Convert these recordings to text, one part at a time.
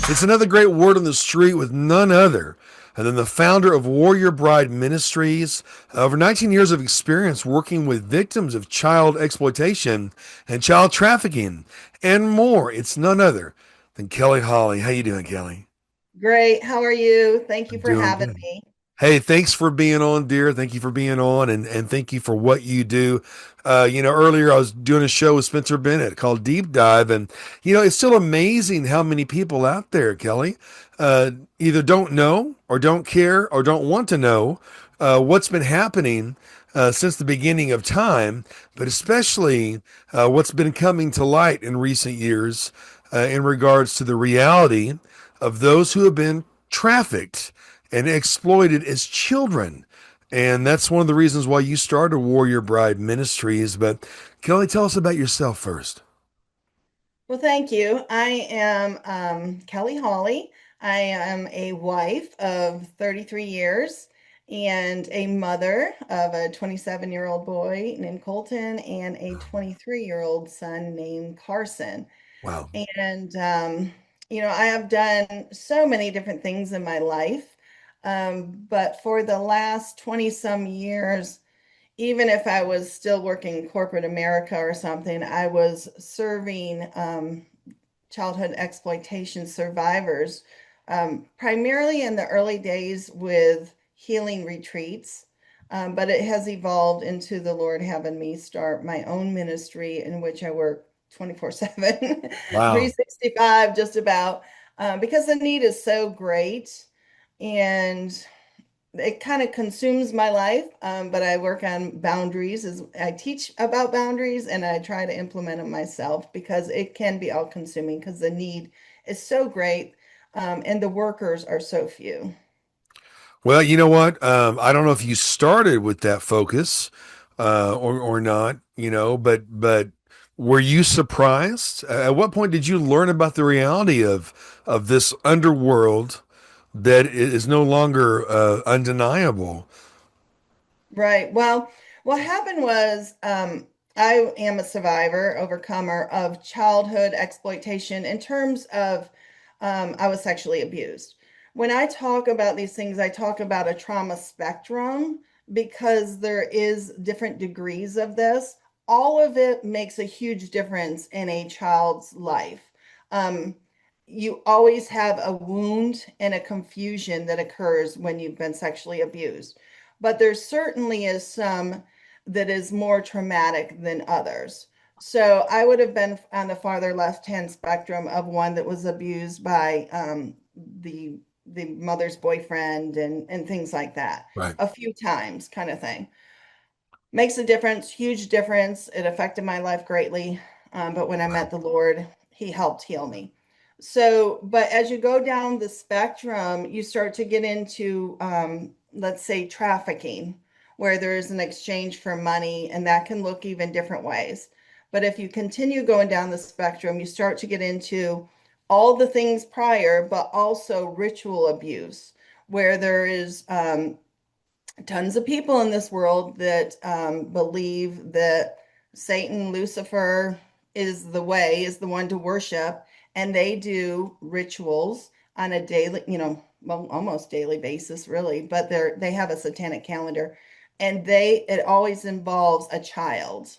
It's another great word on the street with none other than the founder of Warrior Bride Ministries. Over 19 years of experience working with victims of child exploitation and child trafficking and more. It's none other than Kelly Hawley. How you doing, Kelly? Great. How are you? Thank you I'm for doing having good. me. Hey, thanks for being on, dear. Thank you for being on, and thank you for what you do. Earlier I was doing a show with Spencer Bennett called Deep Dive, and it's still amazing how many people out there, Kelly, uh, either don't know or don't care or don't want to know what's been happening since the beginning of time, but especially what's been coming to light in recent years in regards to the reality of those who have been trafficked and exploited as children. And that's one of the reasons why you started Warrior Bride Ministries. But Kelly, tell us about yourself first. Well, thank you. I am Kelly Hawley. I am a wife of 33 years and a mother of a 27-year-old boy named Colton and a 23-year-old son named Carson. Wow. And, I have done so many different things in my life. But for the last 20 some years, even if I was still working in corporate America or something, I was serving childhood exploitation survivors, primarily in the early days with healing retreats. But it has evolved into the Lord having me start my own ministry in which I work 24/7, Wow. 365, just about, because the need is so great. And it kind of consumes my life, but I work on boundaries. As I teach about boundaries and I try to implement them myself because it can be all consuming because the need is so great, and the workers are so few. Well, you know what? I don't know if you started with that focus or not, but were you surprised? At what point did you learn about the reality of this underworld that is no longer undeniable? Right. Well, what happened was I am a survivor, overcomer of childhood exploitation in terms of I was sexually abused. When I talk about these things, I talk about a trauma spectrum because there is different degrees of this. All of it makes a huge difference in a child's life. Um, you always have a wound and a confusion that occurs when you've been sexually abused, but there certainly is some that is more traumatic than others. So I would have been on the farther left-hand spectrum of one that was abused by the mother's boyfriend and things like that Right. a few times, kind of thing. Makes a difference, huge difference. It affected my life greatly. But when I met Wow. the Lord, He helped heal me. So, but as you go down the spectrum, you start to get into, let's say, trafficking, where there is an exchange for money, and that can look even different ways. But if you continue going down the spectrum, you start to get into all the things prior, but also ritual abuse, where there is tons of people in this world that believe that Satan, Lucifer is the way, is the one to worship, and they do rituals on a daily, well, almost daily basis, really. But they have a satanic calendar, and it always involves a child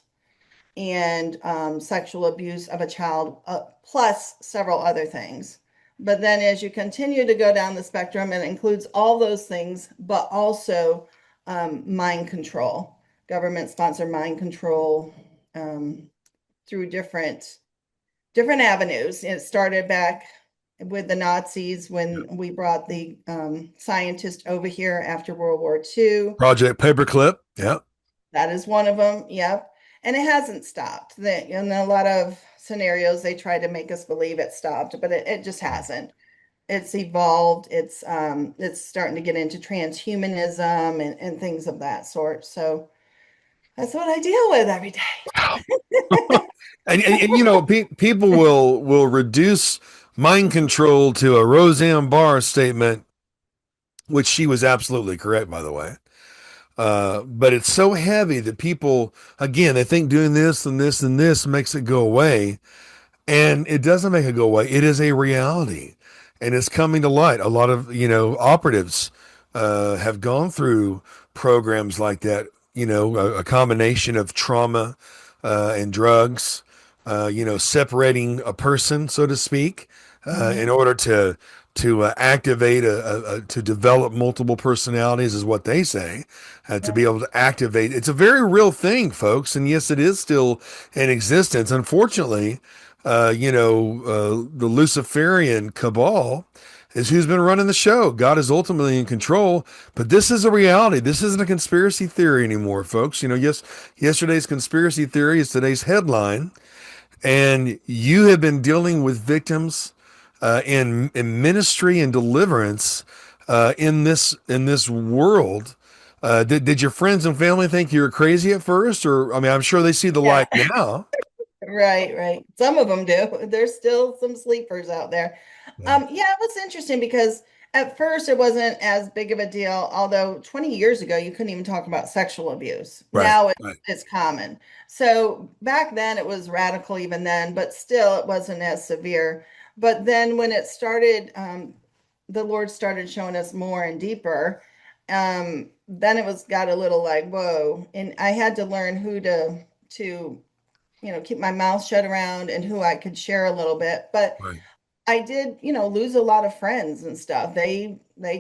and sexual abuse of a child, plus several other things. But then as you continue to go down the spectrum, it includes all those things, but also mind control, government sponsored mind control, um, through different avenues. It started back with the Nazis when we brought the scientist over here after World War II. Project Paperclip. Yeah. That is one of them. Yep. And it hasn't stopped. In a lot of scenarios, they try to make us believe it stopped, but it just hasn't. It's evolved. It's starting to get into transhumanism and things of that sort. So that's what I deal with every Wow. day. People will reduce mind control to a Roseanne Barr statement, which she was absolutely correct, by the way. But it's so heavy that people, again, they think doing this and this and this makes it go away. And it doesn't make it go away. It is a reality. and it's coming to light. A lot of, operatives have gone through programs like that, a combination of trauma and drugs, separating a person, so to speak, in Hmm. order to activate to develop multiple personalities is what they say, to be Right. able to activate. It's a very real thing, folks, and yes, it is still in existence. Unfortunately, the Luciferian cabal is who's been running the show. God is ultimately in control, but this is a reality. This isn't a conspiracy theory anymore, folks. Yes, yesterday's conspiracy theory is today's headline, and you have been dealing with victims in ministry and deliverance in this world. Did your friends and family think you were crazy at first, or I mean, I'm sure they see the Yeah. light now. Right, right. Some of them do. There's still some sleepers out there. Yeah. Yeah, it was interesting because at first it wasn't as big of a deal, although 20 years ago you couldn't even talk about sexual abuse. Right, Now right, it's common. So back then it was radical even then, but still it wasn't as severe. But then when it started, the Lord started showing us more and deeper. Then it was got a little like, whoa. And I had to learn who to keep my mouth shut around and who I could share a little bit. But right. I did, lose a lot of friends and stuff. They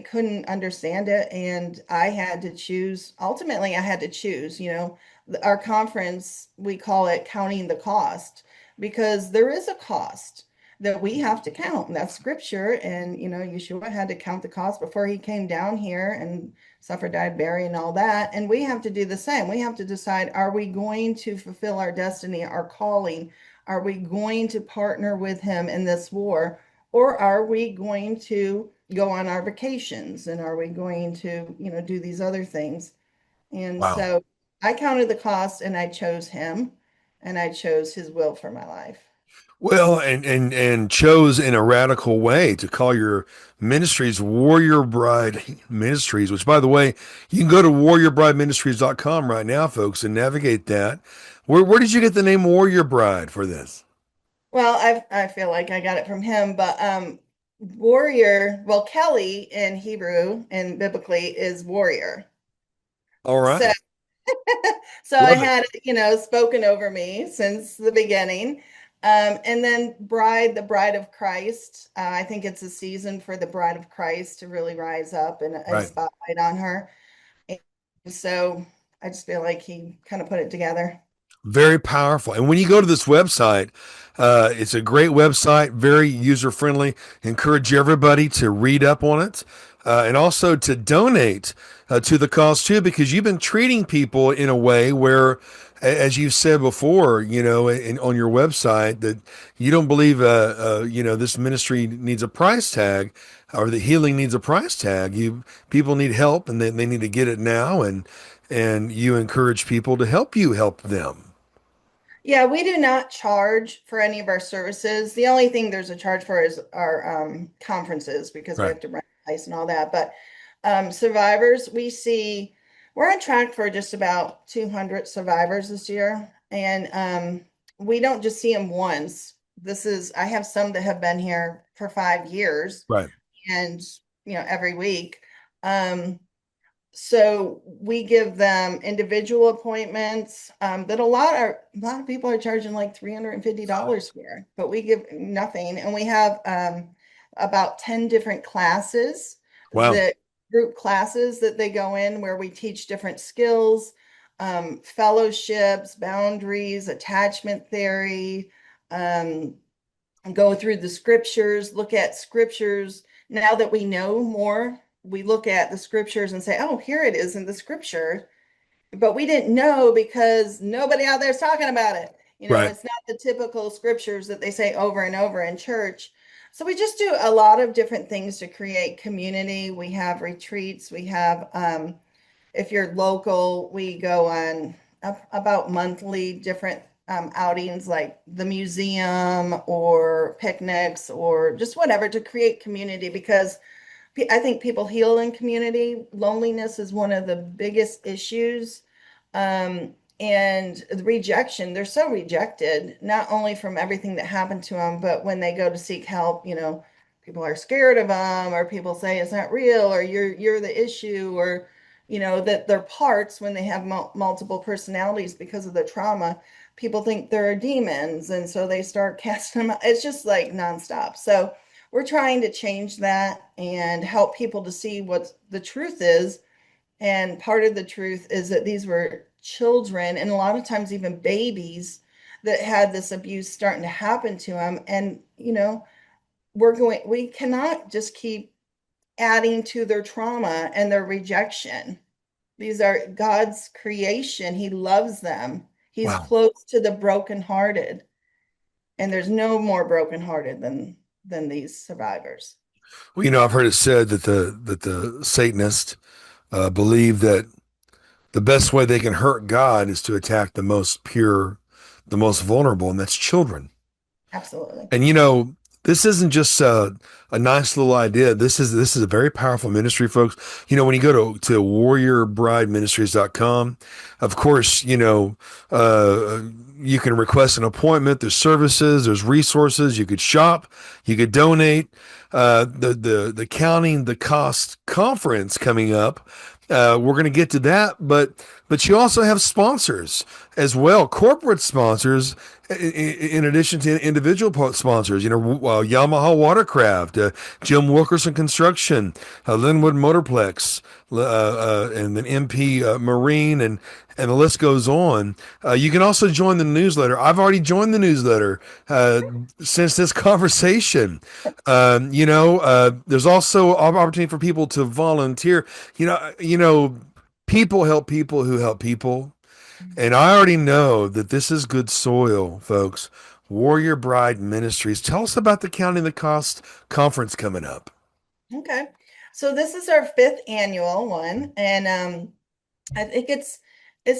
couldn't understand it, and I had to choose. Ultimately, I had to choose. Our conference, we call it counting the cost, because there is a cost that we have to count, and that's scripture. And Yeshua had to count the cost before he came down here and suffered, died, buried, and all that. And we have to do the same. We have to decide: are we going to fulfill our destiny, our calling? Are we going to partner with him in this war? Or are we going to go on our vacations, and are we going to, do these other things? And Wow. so I counted the cost and I chose him, and I chose his will for my life. Well, and chose in a radical way to call your ministries Warrior Bride Ministries, which, by the way, you can go to warriorbrideministries.com right now, folks, and navigate that. Where did you get the name Warrior Bride for this? Well, I feel like I got it from him, but warrior, well, Kelly in Hebrew and biblically is warrior. All So right. so I Love it. had, spoken over me since the beginning. And then bride, the bride of Christ. I think it's a season for the bride of Christ to really rise up and a Right. spotlight on her. And so I just feel like he kind of put it together. Very powerful. And when you go to this website, it's a great website, very user friendly. Encourage everybody to read up on it and also to donate to the cause too, because you've been treating people in a way where, as you've said before, on your website, that you don't believe, this ministry needs a price tag or the healing needs a price tag. People need help and they need to get it now. And you encourage people to help you help them. Yeah, we do not charge for any of our services. The only thing there's a charge for is our conferences, because we Right. have to rent a place and all that. But survivors, we're on track for just about 200 survivors this year. And we don't just see them once. I have some that have been here for 5 years, Right. and, every week. Um, so we give them individual appointments that a lot of people are charging like $350 for, but we give nothing. And we have about 10 different classes, Wow. that group classes that they go in, where we teach different skills, fellowships, boundaries, attachment theory, um, go through the scriptures, look at scriptures. Now that we know more, we look at the scriptures and say, oh, here it is in the scripture. But we didn't know because nobody out there is talking about it. Right. It's not the typical scriptures that they say over and over in church. So we just do a lot of different things to create community. We have retreats. We have if you're local, we go on about monthly different outings, like the museum or picnics or just whatever, to create community, because I think people heal in community. Loneliness is one of the biggest issues. And the rejection, they're so rejected, not only from everything that happened to them, but when they go to seek help, people are scared of them, or people say it's not real, or you're the issue, or that they're parts when they have multiple personalities because of the trauma. People think they're demons, and so they start casting them out. It's just like nonstop. So we're trying to change that and help people to see what the truth is. And part of the truth is that these were children, and a lot of times even babies, that had this abuse starting to happen to them. And we cannot just keep adding to their trauma and their rejection. These are God's creation. He loves them. He's Wow. close to the brokenhearted, and there's no more brokenhearted than these survivors. Well, I've heard it said that the Satanists believe that the best way they can hurt God is to attack the most pure, the most vulnerable, and that's children. Absolutely. And this isn't just a nice little idea. This is a very powerful ministry, folks. When you go to warriorbrideministries.com, of course, you can request an appointment. There's services, there's resources. You could shop, you could donate. The counting the cost conference coming up. We're going to get to that, but you also have sponsors as well, corporate sponsors, in addition to individual sponsors. Yamaha Watercraft, Jim Wilkerson Construction, Linwood Motorplex, and then MP Marine, and the list goes on. You can also join the newsletter. I've already joined the newsletter since this conversation. There's also opportunity for people to volunteer. People help people who help people. And I already know that this is good soil, folks. Warrior Bride Ministries. Tell us about the Counting the Cost conference coming up. Okay. So this is our fifth annual one, and I think it's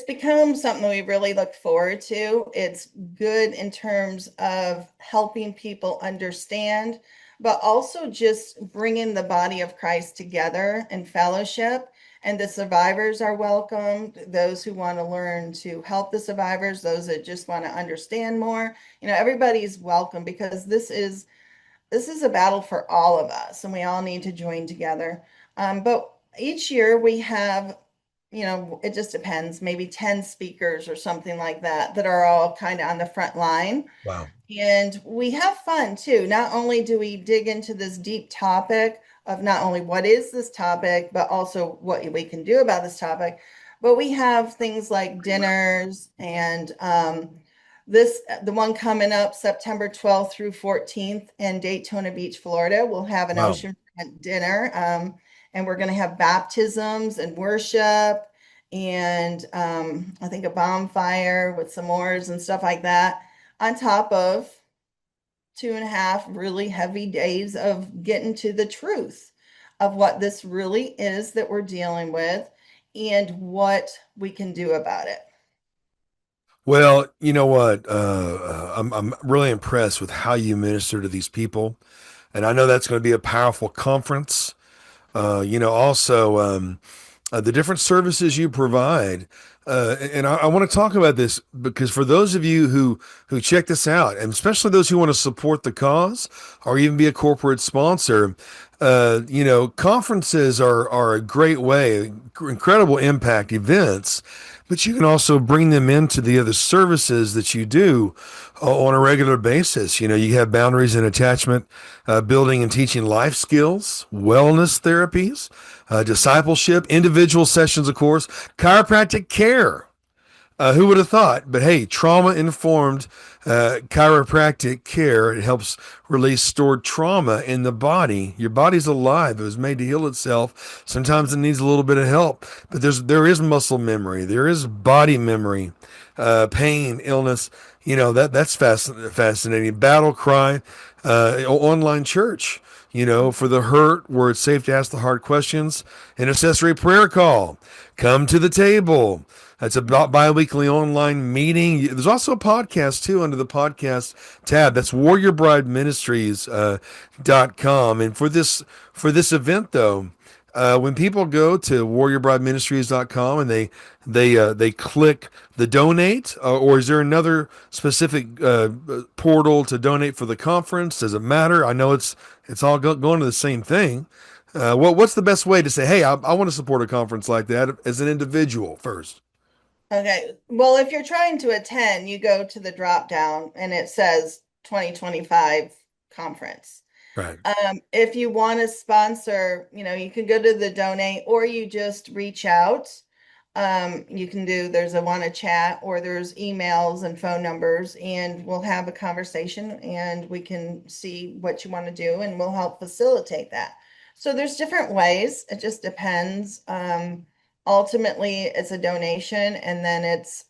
become something we really look forward to. It's good in terms of helping people understand, but also just bringing the body of Christ together in fellowship. And the survivors are welcomed. Those who want to learn to help the survivors, those that just want to understand more, everybody's welcome, because this is a battle for all of us, and we all need to join together. But each year we have, it just depends, maybe 10 speakers or something like that, that are all kind of on the front line. Wow. And we have fun too. Not only do we dig into this deep topic of not only what is this topic, but also what we can do about this topic, but we have things like dinners and the one coming up September 12th through 14th in Daytona Beach, Florida. We'll have an Wow. oceanfront dinner, and we're going to have baptisms and worship, and I think a bonfire with s'mores and stuff like that, on top of 2.5 really heavy days of getting to the truth of what this really is that we're dealing with and what we can do about it. Well, you know what? I'm really impressed with how you minister to these people. And I know that's going to be a powerful conference. Also, the different services you provide. And I want to talk about this because for those of you who check this out, and especially those who want to support the cause or even be a corporate sponsor, conferences are a great way, incredible impact events, but you can also bring them into the other services that you do on a regular basis. You have boundaries and attachment, building and teaching life skills, wellness therapies, discipleship, individual sessions, of course, chiropractic care. Who would have thought? But hey, trauma-informed chiropractic care, it helps release stored trauma in the body. Your body's alive. It was made to heal itself. Sometimes it needs a little bit of help, but there is muscle memory. There is body memory, pain, illness. That's fascinating. Battle cry, online church. For the hurt, where it's safe to ask the hard questions. Intercessory prayer call. Come to the table. It's a bi-weekly online meeting. There's also a podcast too under the podcast tab. That's warriorbrideministries.com. And for this event though, When people go to warriorbrideministries.com and they click the donate, or is there another specific portal to donate for the conference? Does it matter? I know it's all going to the same thing. What's the best way to say, hey, I want to support a conference like that as an individual first? Okay. Well, if you're trying to attend, you go to the drop down and it says 2025 conference. Right. If you want to sponsor, you can go to the donate or you just reach out. You can do, there's a want to chat or there's emails and phone numbers, and we'll have a conversation and we can see what you want to do and we'll help facilitate that. So there's different ways. It just depends. Ultimately, it's a donation and then it's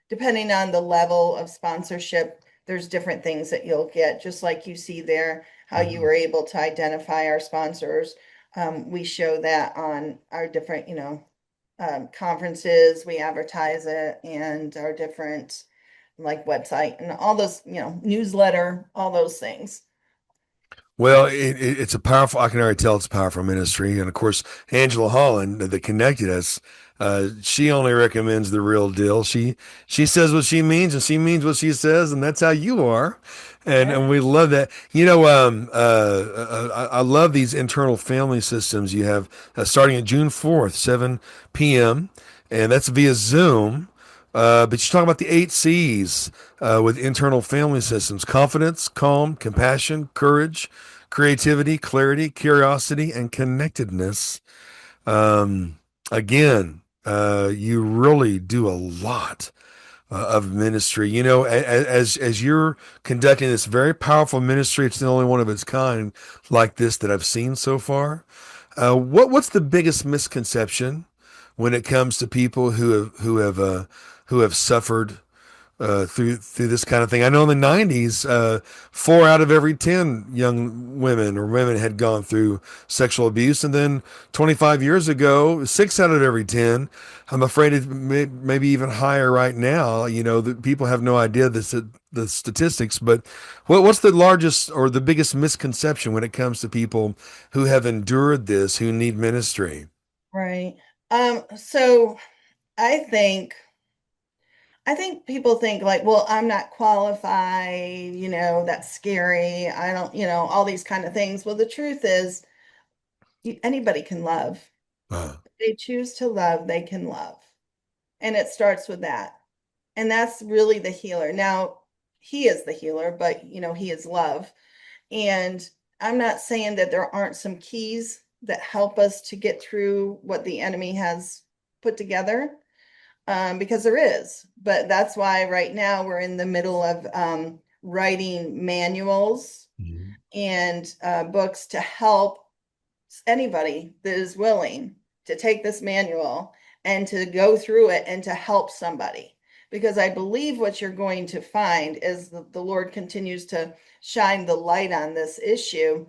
depending on the level of sponsorship, there's different things that you'll get, just like you see there, how you Mhm. were able to identify our sponsors. We show that on our different, conferences, we advertise it, and our different like website and all those, newsletter, all those things. Well, it's a powerful, I can already tell it's a powerful ministry. And of course, Angela Holland that connected us, she only recommends the real deal. She says what she means and she means what she says. And that's how you are. And Yeah. we love that. I love these internal family systems you have starting at June 4th, 7 p.m. And that's via Zoom. But you talk about the 8 C's with internal family systems: confidence, calm, compassion, courage, creativity, clarity, curiosity, and connectedness. Um, Again, you really do a lot of ministry. As you're conducting this very powerful ministry, it's the only one of its kind like this that I've seen so far. What's the biggest misconception when it comes to people who have suffered through this kind of thing? I know in the '90s, 4 out of every 10 young women or women had gone through sexual abuse, and then 25 years ago, 6 out of every 10. I'm afraid it maybe even higher right now. That people have no idea the statistics, but what's the largest or the biggest misconception when it comes to people who have endured this, who need ministry? Right. So I think I think people think like, well, I'm not qualified, that's scary. I don't, all these kind of things. Well, the truth is, anybody can love. Uh, If they choose to love, they can love. And it starts with that. And that's really the healer. Now, he is the healer, but, he is love. And I'm not saying that there aren't some keys that help us to get through what the enemy has put together, because there is. But that's why right now we're in the middle of writing manuals Mhm. and books to help anybody that is willing to take this manual and to go through it and to help somebody. Because I believe what you're going to find is the Lord continues to shine the light on this issue,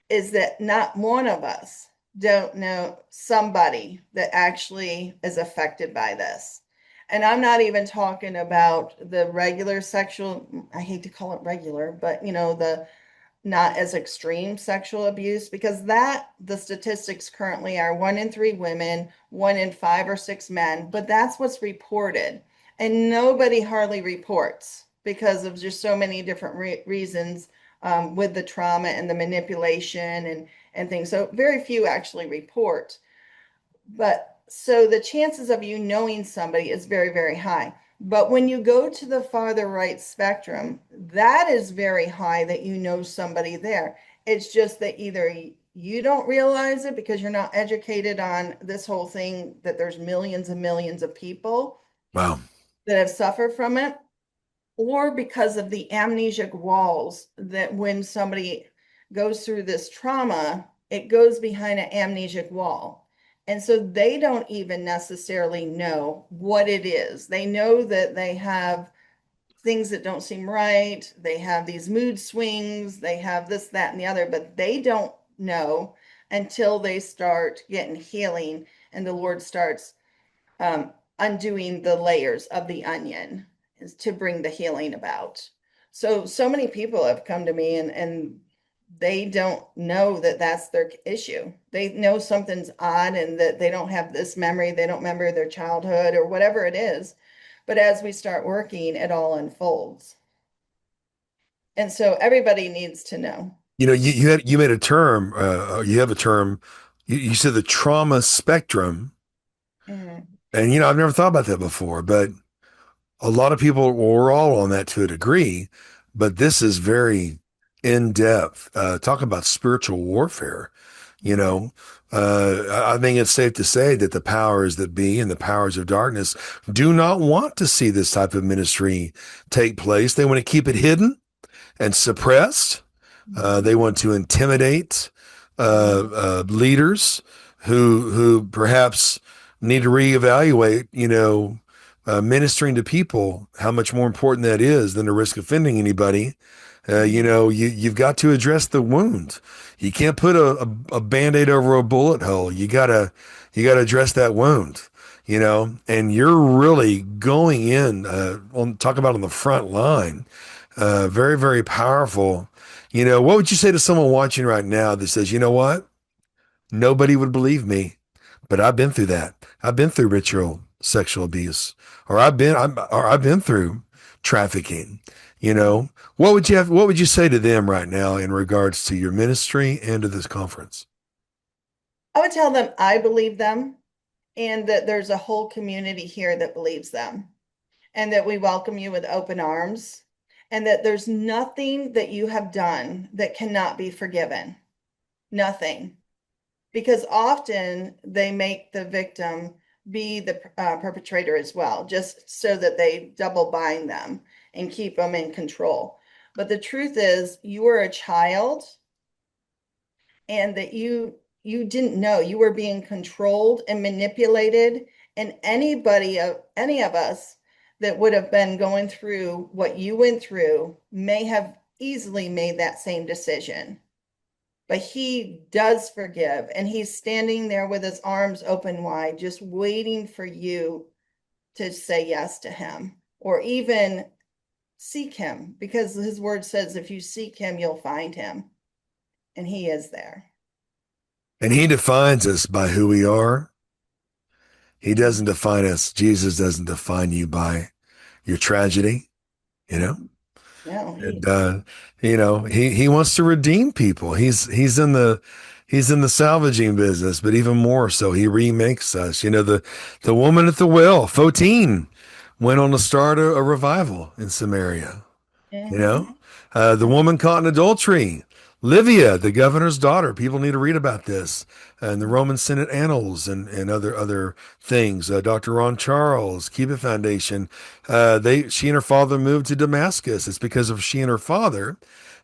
is that not one of us don't know somebody that actually is affected by this. And I'm not even talking about the regular sexual, I hate to call it regular, but the not as extreme sexual abuse, because that the statistics currently are 1 in 3 women, 1 in 5 or 6 men, but that's what's reported. And nobody hardly reports because of just so many different reasons, with the trauma and the manipulation and things. So very few actually report. But so the chances of you knowing somebody is very, very high. But when you go to the farther right spectrum, that is very high that you know somebody there. It's just that either you don't realize it because you're not educated on this whole thing, that there's millions and millions of people Wow. that have suffered from it, or because of the amnesic walls, that when somebody goes through this trauma, it goes behind an amnesic wall. And so they don't even necessarily know what it is. They know that they have things that don't seem right. They have these mood swings. They have this, that, and the other, but they don't know until they start getting healing and the Lord starts um, undoing the layers of the onion is to bring the healing about. So many people have come to me and they don't know that that's their issue. They know something's odd and that they don't have this memory, they don't remember their childhood or whatever it is. But as we start working, it all unfolds. And so everybody needs to know. You made a term, you have a term, you said the trauma spectrum. Mhm. And, I've never thought about that before, but a lot of people, well, we're all on that to a degree, but this is very in depth. Talk about spiritual warfare. You Yeah. know, I think it's safe to say that the powers that be and the powers of darkness do not want to see this type of ministry take place. They want to keep it hidden and suppressed. They Mhm. want to intimidate Mhm. leaders who perhaps need to reevaluate, ministering to people, how much more important that is than to risk offending anybody. Mhm. You've got to address the wound. You can't put a band-aid over a bullet hole. You gotta address that wound, and you're really going in, on talk about on the front line. Very, very powerful. What would you say to someone watching right now that says, you know what? Nobody would believe me, but I've been through that. I've been through ritual sexual abuse, or I've been through trafficking. You Yeah. know, what would you say to them right now in regards to your ministry and to this conference? I would tell them I believe them and that there's a whole community here that believes them and that we welcome you with open arms and that there's nothing that you have done that cannot be forgiven. Nothing. Because often they make the victim be the perpetrator as well, just so that they double bind them and keep them in control. But the truth is, you were a child and that you didn't know you were being controlled and manipulated, and any of us that would have been going through what you went through may have easily made that same decision, but he does forgive and he's standing there with his arms open wide just waiting for you to say yes to him or even seek him, because his word says if you seek him you'll find him, and he is there. And he defines us by who we are. He doesn't define us. Jesus doesn't define you by your tragedy, you know? No, And he he wants to redeem people. He's in the salvaging business, but even more so, he remakes us. The woman at the well, Fotine, went on to start a revival in Samaria. You mm-hmm. know, the woman caught in adultery, Livia, the governor's daughter. People need to read about this and the Roman Senate annals and other things. Dr. Ron Charles, Kiva Foundation. She and her father moved to Damascus. It's because of she and her father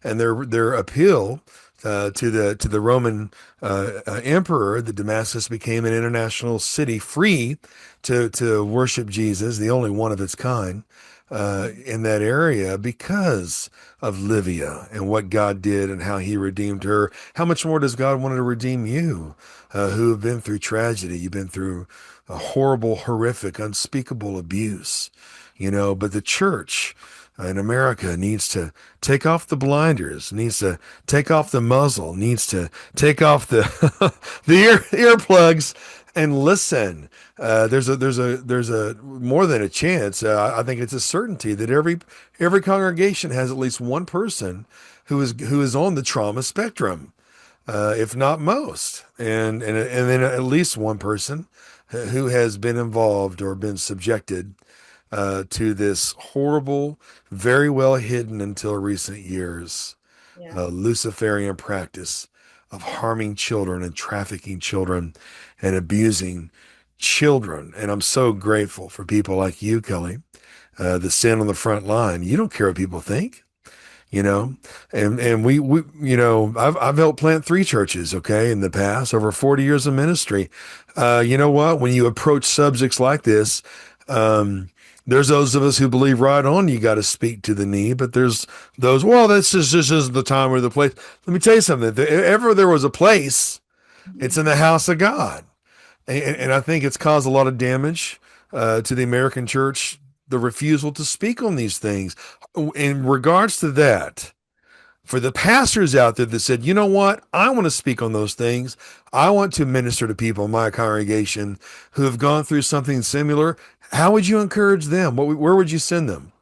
and their appeal. To the Roman emperor, that Damascus became an international city, free to worship Jesus, the only one of its kind in that area because of Livia and what God did and how he redeemed her. How much more does God want to redeem you, who have been through tragedy? You've been through a horrible, horrific, unspeakable abuse, but the church in America needs to take off the blinders, needs to take off the muzzle, needs to take off the earplugs and listen. There's a more than a chance. I think it's a certainty that every congregation has at least one person who is on the trauma spectrum, if not most, and then at least one person who has been involved or been subjected to this horrible, very well hidden until recent years, Yeah. Luciferian practice of harming children and trafficking children and abusing children. And I'm so grateful for people like you, Kelly, that stand on the front line. You don't care what people think, you know, and we I've helped plant 3 churches, okay, in the past, over 40 years of ministry. You know what? When you approach subjects like this, um, there's those of us who believe right on, you got to speak to the need, but there's those, well, that's just isn't the time or the place. Let me tell you something. If ever there was a place, it's in the Mhm. house of God. And I think it's caused a lot of damage to the American church, the refusal to speak on these things. In regards to that, For the pastors out there that said, you know what, I want to speak on those things. I want to minister to people in my congregation who have gone through something similar. How would you encourage them? Where would you send them?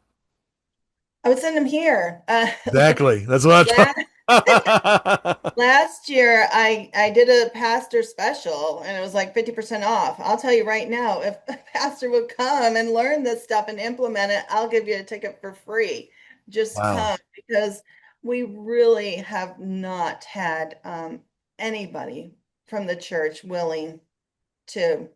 I would send them here. Exactly. That's what I Last, thought. last year, I did a pastor special and it was like 50% off. I'll tell you right now, if a pastor would come and learn this stuff and implement it, I'll give you a ticket for free. Just Wow. come because we really have not had anybody from the church willing to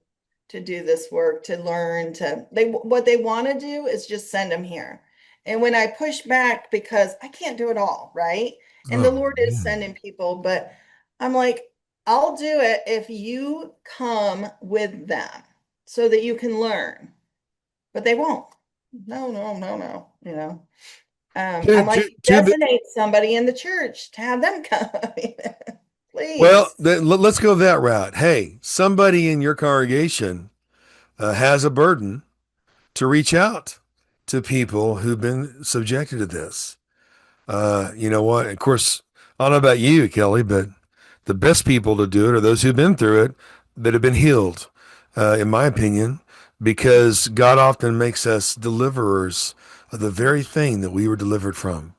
do this work, to learn, to they what they want to do is just send them here. And when I push back because I can't do it all, right? And the Oh, Lord is man. sending people, but I'm like, I'll do it if you come with them so that you can learn. But they won't. No, no, no, no, you know. Too, I'm like, too, too big. designate somebody in the church to have them come. Well, Please. let's go that route. Hey, somebody in your congregation has a burden to reach out to people who've been subjected to this. You know what? Of course, I don't know about you, Kelly, but the best people to do it are those who've been through it that have been healed, in my opinion, because God often makes us deliverers of the very thing that we were delivered from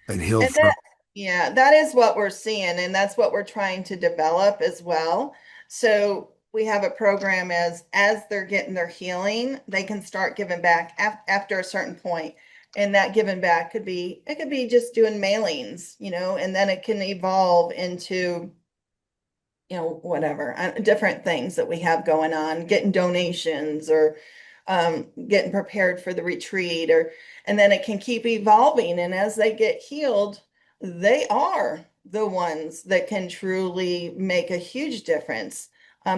and healed And from. that, yeah, that is what we're seeing, and that's what we're trying to develop as well. So we have a program as they're getting their healing, they can start giving back after a certain point. And that giving back could be just doing mailings, and then it can evolve into whatever, different things that we have going on, getting donations or getting prepared for the retreat, and then it can keep evolving. And as they get healed, they are the ones that can truly make a huge difference.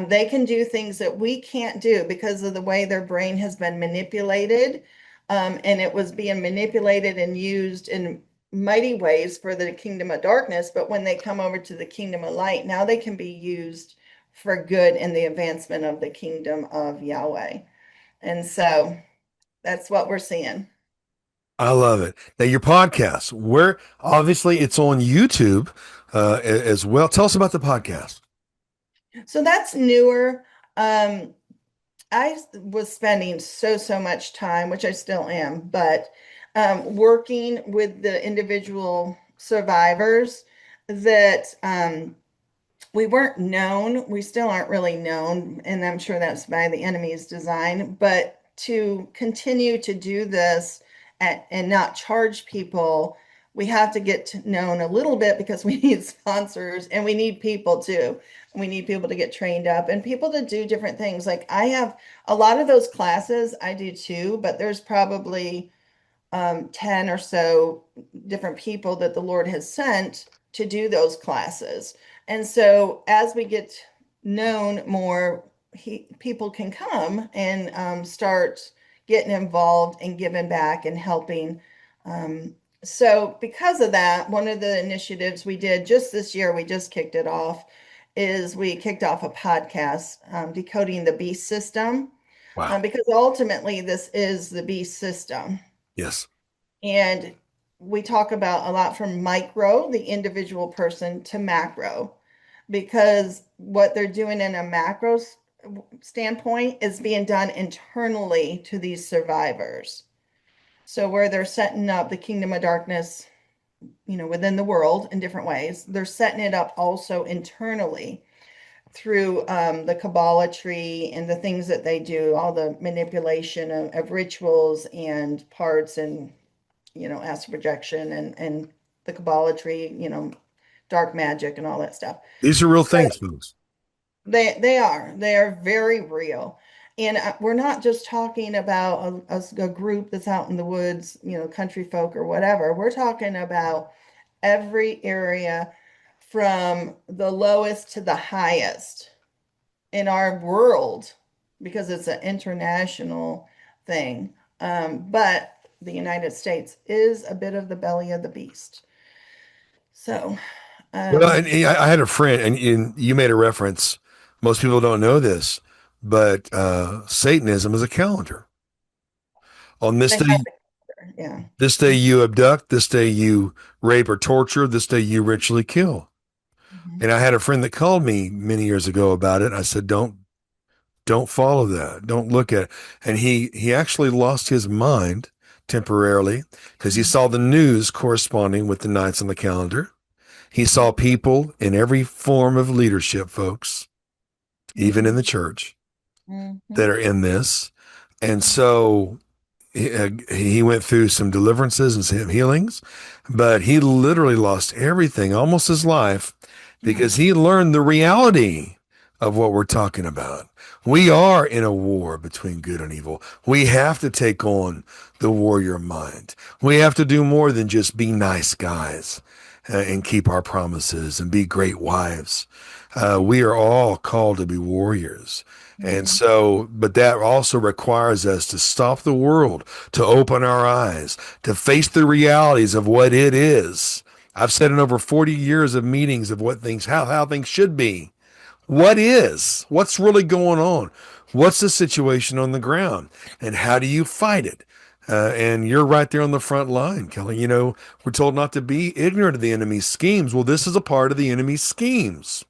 They can do things that we can't do because of the way their brain has been manipulated. And it was being manipulated and used in mighty ways for the kingdom of darkness, but when they come over to the kingdom of light, now they can be used for good in the advancement of the kingdom of Yahweh. And so that's what we're seeing. I love it. Now, your podcast, where obviously it's on YouTube as well. Tell us about the podcast. So that's newer. Um, I was spending so much time, which I still am, but working with the individual survivors that we weren't known. We still aren't really known, and I'm sure that's by the enemy's design. But to continue to do this and not charge people, we have to get to known a little bit because we need sponsors and we need people too. We need people to get trained up and people to do different things. Like I have a lot of those classes, I do too, but there's probably 10 or so different people that the Lord has sent to do those classes. And so as we get known more, people can come and start getting involved and giving back and helping. So because of that, one of the initiatives we did just this year, we just kicked it off, is we kicked off a podcast, Decoding the Beast System, Wow. because ultimately this is the beast system. Yes. And we talk about a lot from micro, the individual person, to macro, because what they're doing in a macro standpoint is being done internally to these survivors. So where they're setting up the kingdom of darkness, within the world in different ways, they're setting it up also internally through the Kabbalah tree and the things that they do, all the manipulation of rituals and parts and astral projection and the Kabbalah tree, dark magic and all that stuff. These are real So things, folks. they are very real. And we're not just talking about a group that's out in the woods, country folk or whatever. We're talking about every area from the lowest to the highest in our world because it's an international thing. But the United States is a bit of the belly of the beast. So, Well, um, and I had a friend, and you made a reference. Most people don't know this, but Satanism is a calendar. On this they have day, it. Yeah. This day you abduct, this day you rape or torture, this day you ritually kill. Mhm. And I had a friend that called me many years ago about it. I said, don't follow that. Don't look at it. And he actually lost his mind temporarily because he saw the news corresponding with the nights on the calendar. He saw people in every form of leadership, folks, even in Mhm. the church, that Mhm. are in this. And so he went through some deliverances and some healings, but he literally lost everything, almost his life, Yeah. because he learned the reality of what we're talking about. We are in a war between good and evil. We have to take on the warrior mind. We have to do more than just be nice guys and keep our promises and be great wives. We are all called to be warriors. And Mhm. so, but that also requires us to stop the world, to open our eyes, to face the realities of what it is. I've said in over 40 years of meetings of what things, how things should be. What is? What's really going on? What's the situation on the ground? And how do you fight it? And you're right there on the front line, Kelly. You know, we're told not to be ignorant of the enemy's schemes. Well, this is a part of the enemy's schemes.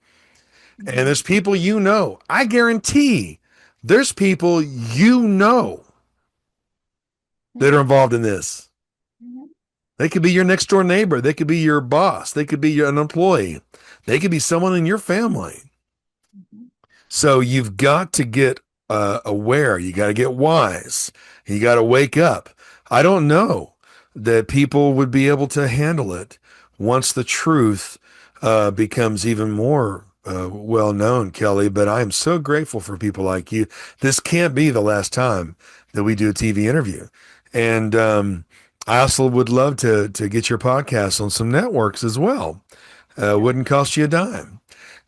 And Mhm. there's people you know. I guarantee there's people you know that are Mhm. involved in this. Mhm. They could be your next door neighbor. They could be your boss. They could be an employee. They could be someone in your family. Mhm. So you've got to get aware. You got to get wise. You got to wake up. I don't know that people would be able to handle it once the truth becomes even more well known, Kelly. But I am so grateful for people like you. This can't be the last time that we do a TV interview. And I also would love to get your podcast on some networks as well. Wouldn't cost you a dime.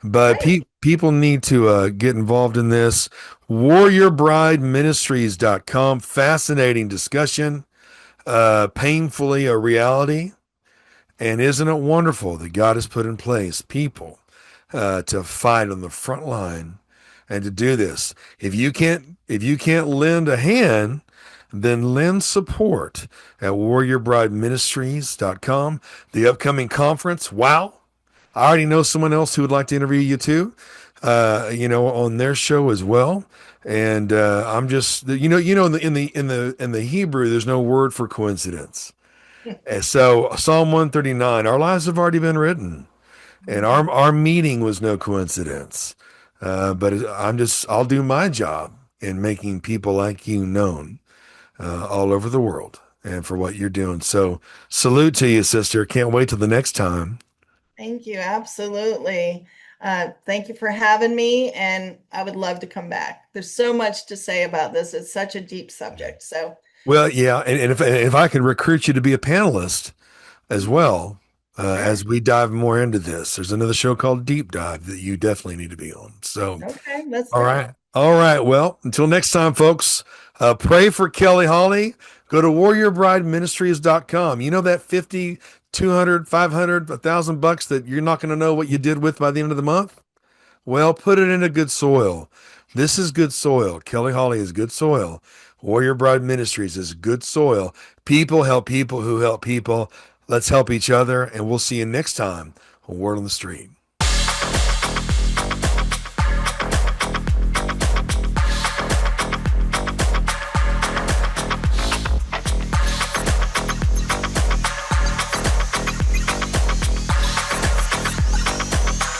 But Great. people need to get involved in this. WarriorBrideMinistries.com. Fascinating discussion. Painfully a reality. And isn't it wonderful that God has put in place people to fight on the front line and to do this? If you can't lend a hand, then lend support at WarriorBrideMinistries.com. The upcoming conference, wow. I already know someone else who would like to interview you too, on their show as well. And I'm just, in the Hebrew, there's no word for coincidence. And so Psalm 139, our lives have already been written, and Mhm. our meeting was no coincidence. But I'll do my job in making people like you known all over the world, and for what you're doing. So salute to you, sister. Can't wait till the next time. Thank you. Absolutely. Thank you for having me, and I would love to come back. There's so much to say about this. It's such a deep subject. So, Well, yeah, and if I could recruit you to be a panelist as well, as sure. we dive more into this, there's another show called Deep Dive that you definitely need to be on. So, Okay, let's all go. right, all right. Well, until next time, folks. Pray for Kelly Hawley. Go to warriorbrideministries.com. You know that 50, 200, 500, 1,000 bucks that you're not going to know what you did with by the end of the month? Well, put it into good soil. This is good soil. Kelly Hawley is good soil. Warrior Bride Ministries is good soil. People help people who help people. Let's help each other, and we'll see you next time on Word on the Street.